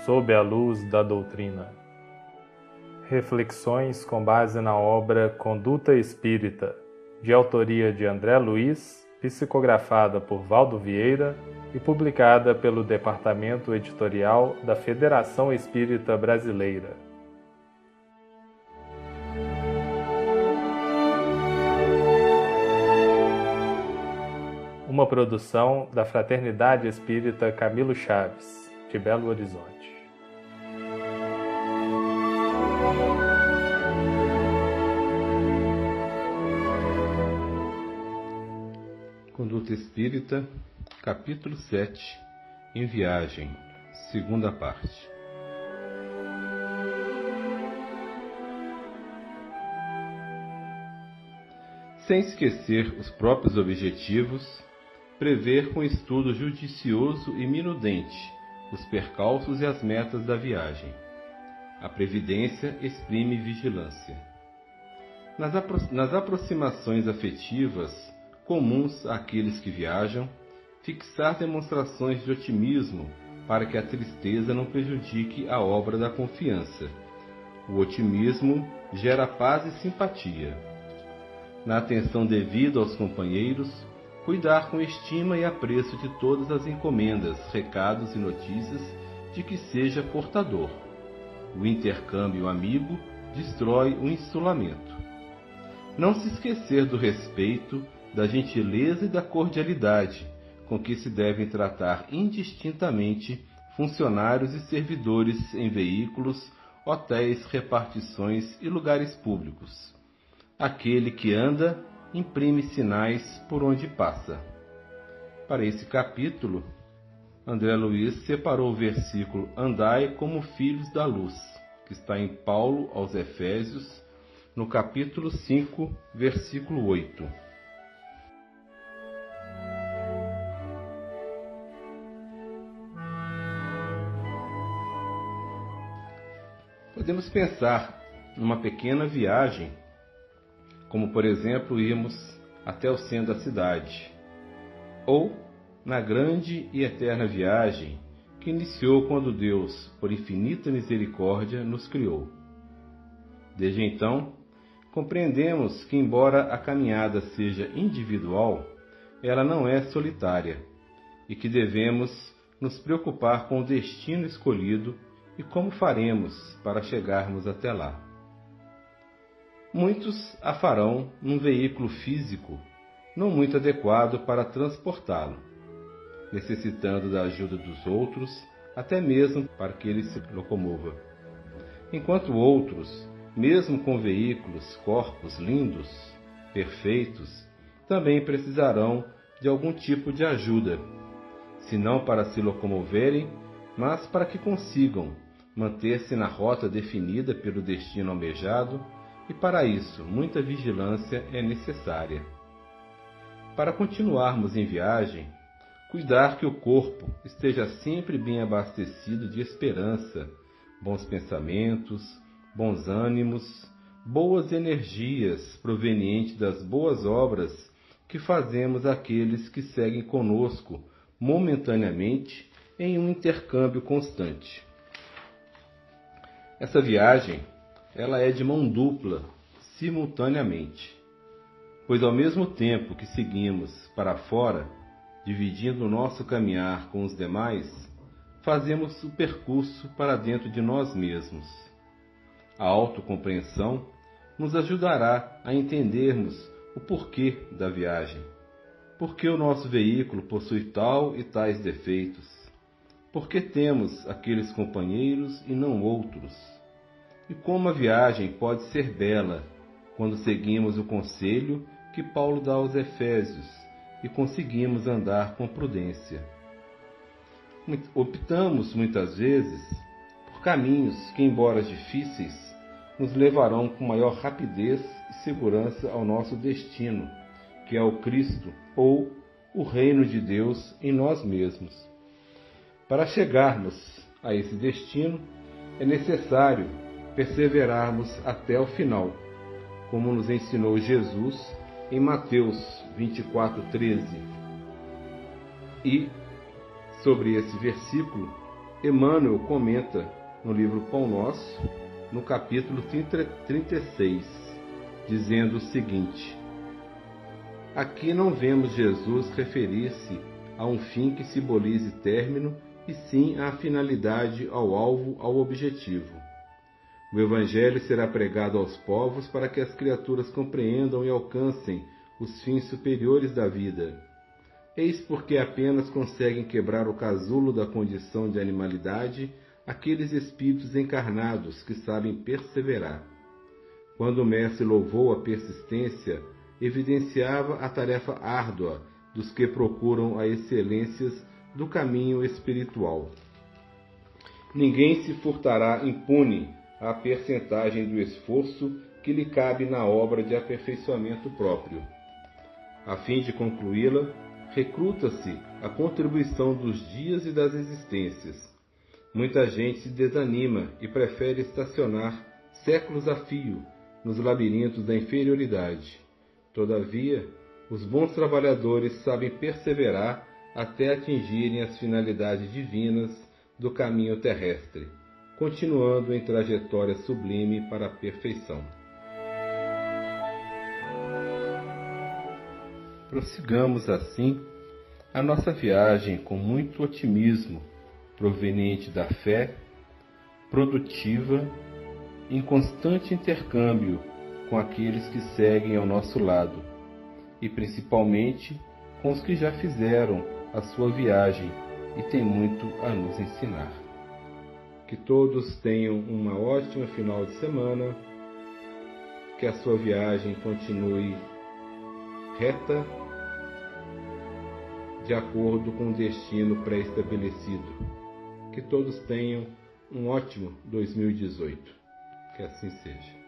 sob a luz da doutrina. Reflexões com base na obra Conduta Espírita, de autoria de André Luiz, psicografada por Valdo Vieira e publicada pelo Departamento Editorial da Federação Espírita Brasileira. Uma produção da Fraternidade Espírita Camilo Chaves, de Belo Horizonte. Conduta Espírita, capítulo 7, Em Viagem, segunda parte. Sem esquecer os próprios objetivos, prever com estudo judicioso e minudente os percalços e as metas da viagem. A previdência exprime vigilância. Nas aproximações afetivas comuns àqueles que viajam, fixar demonstrações de otimismo para que a tristeza não prejudique a obra da confiança. O otimismo gera paz e simpatia. Na atenção devida aos companheiros, cuidar com estima e apreço de todas as encomendas, recados e notícias de que seja portador. O intercâmbio amigo destrói o insulamento. Não se esquecer do respeito, da gentileza e da cordialidade com que se devem tratar indistintamente funcionários e servidores em veículos, hotéis, repartições e lugares públicos. Aquele que anda imprime sinais por onde passa. Para esse capítulo, André Luiz separou o versículo Andai como filhos da luz, que está em Paulo aos Efésios, no capítulo 5, versículo 8. Podemos pensar numa pequena viagem, como por exemplo irmos até o centro da cidade, ou na grande e eterna viagem que iniciou quando Deus, por infinita misericórdia, nos criou. Desde então, compreendemos que, embora a caminhada seja individual, ela não é solitária, e que devemos nos preocupar com o destino escolhido e como faremos para chegarmos até lá. Muitos a farão num veículo físico não muito adequado para transportá-lo, necessitando da ajuda dos outros, até mesmo para que ele se locomova. Enquanto outros, mesmo com veículos, corpos lindos, perfeitos, também precisarão de algum tipo de ajuda, se não para se locomoverem, mas para que consigam manter-se na rota definida pelo destino almejado, e para isso muita vigilância é necessária. Para continuarmos em viagem, cuidar que o corpo esteja sempre bem abastecido de esperança, bons pensamentos, bons ânimos, boas energias provenientes das boas obras que fazemos àqueles que seguem conosco momentaneamente em um intercâmbio constante. Essa viagem, ela é de mão dupla, simultaneamente, pois ao mesmo tempo que seguimos para fora, dividindo o nosso caminhar com os demais, fazemos o percurso para dentro de nós mesmos. A autocompreensão nos ajudará a entendermos o porquê da viagem, porque o nosso veículo possui tal e tais defeitos, porque temos aqueles companheiros e não outros, e como a viagem pode ser bela quando seguimos o conselho que Paulo dá aos Efésios e conseguimos andar com prudência. Optamos muitas vezes por caminhos que, embora difíceis, nos levarão com maior rapidez e segurança ao nosso destino, que é o Cristo ou o reino de Deus em nós mesmos. Para chegarmos a esse destino, é necessário perseverarmos até o final, como nos ensinou Jesus em Mateus 24:13. E, sobre esse versículo, Emmanuel comenta no livro Pão Nosso, no capítulo 36, dizendo o seguinte: aqui não vemos Jesus referir-se a um fim que simbolize término, e sim à finalidade, ao alvo, ao objetivo. O Evangelho será pregado aos povos para que as criaturas compreendam e alcancem os fins superiores da vida. Eis porque apenas conseguem quebrar o casulo da condição de animalidade aqueles espíritos encarnados que sabem perseverar. Quando o Mestre louvou a persistência, evidenciava a tarefa árdua dos que procuram as excelências do caminho espiritual. Ninguém se furtará impune à percentagem do esforço que lhe cabe na obra de aperfeiçoamento próprio. A fim de concluí-la, recruta-se a contribuição dos dias e das existências. Muita gente se desanima e prefere estacionar séculos a fio nos labirintos da inferioridade. Todavia, os bons trabalhadores sabem perseverar até atingirem as finalidades divinas do caminho terrestre, continuando em trajetória sublime para a perfeição. Prossigamos assim a nossa viagem com muito otimismo, proveniente da fé produtiva, em constante intercâmbio com aqueles que seguem ao nosso lado, e principalmente com os que já fizeram a sua viagem e têm muito a nos ensinar. Que todos tenham uma ótima final de semana, que a sua viagem continue reta, de acordo com o destino pré-estabelecido. Que todos tenham um ótimo 2018. Que assim seja.